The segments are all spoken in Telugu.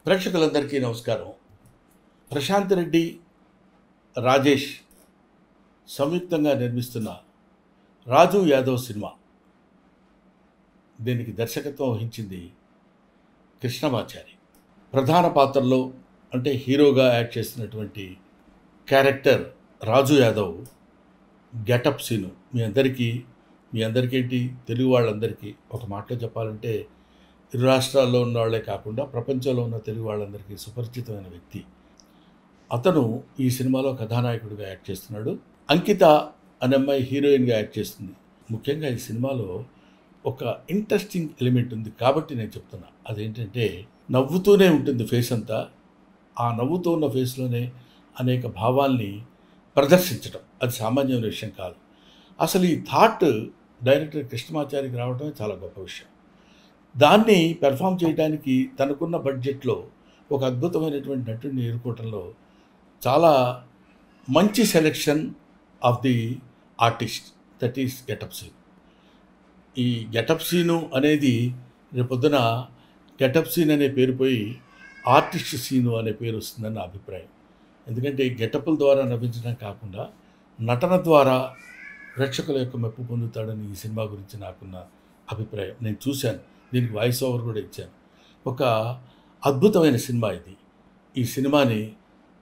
ప్రేక్షకులందరికీ నమస్కారం. ప్రశాంత్ రెడ్డి, రాజేష్ సంయుక్తంగా నిర్మిస్తున్న రాజు యాదవ్ సినిమా. దీనికి దర్శకత్వం వహించింది కృష్ణమాచారి. ప్రధాన పాత్రలో అంటే హీరోగా యాక్ట్ చేస్తున్నటువంటి క్యారెక్టర్ రాజు యాదవ్ గెటప్ సీను మీ అందరికీ ఏంటి తెలుగు వాళ్ళందరికీ ఒక మాటలో చెప్పాలంటే ఇరు రాష్ట్రాల్లో ఉన్న వాళ్ళే కాకుండా ప్రపంచంలో ఉన్న తెలుగు వాళ్ళందరికీ సుపరిచితమైన వ్యక్తి. అతను ఈ సినిమాలో కథానాయకుడిగా యాక్ట్ చేస్తున్నాడు. అంకిత అనే అమ్మాయి హీరోయిన్గా యాక్ట్ చేస్తుంది. ముఖ్యంగా ఈ సినిమాలో ఒక ఇంట్రెస్టింగ్ ఎలిమెంట్ ఉంది కాబట్టి నేను చెప్తున్నా. అదేంటంటే నవ్వుతూనే ఉంటుంది ఫేస్ అంతా. ఆ నవ్వుతూ ఉన్న ఫేస్లోనే అనేక భావాల్ని ప్రదర్శించడం అది సామాన్యమైన విషయం కాదు. అసలు ఈ థాట్ డైరెక్టర్ కృష్ణమాచారికి రావడమే చాలా గొప్ప విషయం. దాన్ని పెర్ఫామ్ చేయడానికి తనకున్న బడ్జెట్లో ఒక అద్భుతమైనటువంటి నటుడిని ఎన్నుకోవడంలో చాలా మంచి selection of the artist, that is getup scene. ఈ గెటప్ సీను అనేది రేపొద్దున గెటప్ సీన్ అనే పేరు పోయి ఆర్టిస్ట్ సీను అనే పేరు వస్తుందని నా అభిప్రాయం. ఎందుకంటే గెటప్ల ద్వారా నవ్వించడం కాకుండా నటన ద్వారా ప్రేక్షకుల యొక్క మెప్పు పొందుతాడని ఈ సినిమా గురించి నాకున్న అభిప్రాయం. నేను చూశాను, దీనికి వాయిస్ ఓవర్ కూడా ఇచ్చాను. ఒక అద్భుతమైన సినిమా ఇది. ఈ సినిమాని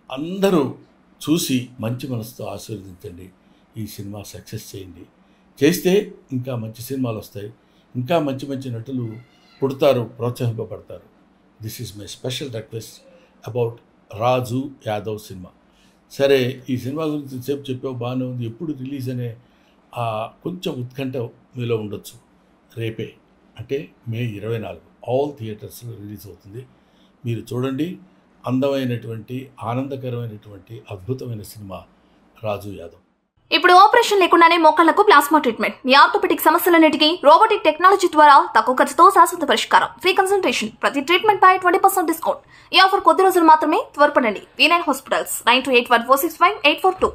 అందరూ చూసి మంచి మనసుతో ఆశీర్వదించండి. ఈ సినిమా సక్సెస్ చేయండి. చేస్తే ఇంకా మంచి సినిమాలు వస్తాయి, ఇంకా మంచి మంచి నటులు పుడతారు, ప్రోత్సహింపబడతారు. This is my special request about Raju Yadav cinema. సరే, ఈ సినిమా గురించి సేపు చెప్పావు, బాగానే ఉంది. ఎప్పుడు రిలీజ్ అనే కొంచెం ఉత్కంఠ మీలో ఉండొచ్చు. రేపే అంటే మే 24 ఆల్ థియేటర్స్లో రిలీజ్ అవుతుంది. మీరు చూడండి. అందమైనటువంటి ఆనందకరమైనటువంటి అద్భుతమైన సినిమా రాజు యాదవ్. ఇప్పుడు ఆపరేషన్ లేకుండానే మోకాళ్లకు ప్లాస్మా ట్రీట్మెంట్. మీ ఆర్థోపెటిక్ సమస్యలన్నిటికీ రోబోటిక్ టెక్నాలజీ ద్వారా తక్కువ ఖర్చుతో శాశ్వత పరిష్కారం. Free consultation. ప్రతి ట్రీట్మెంట్ పై 20% డిస్కౌంట్. ఈ ఆఫర్ కొద్ది రోజులు మాత్రమే. త్వరపడండి. V9 hospitals 9281465842.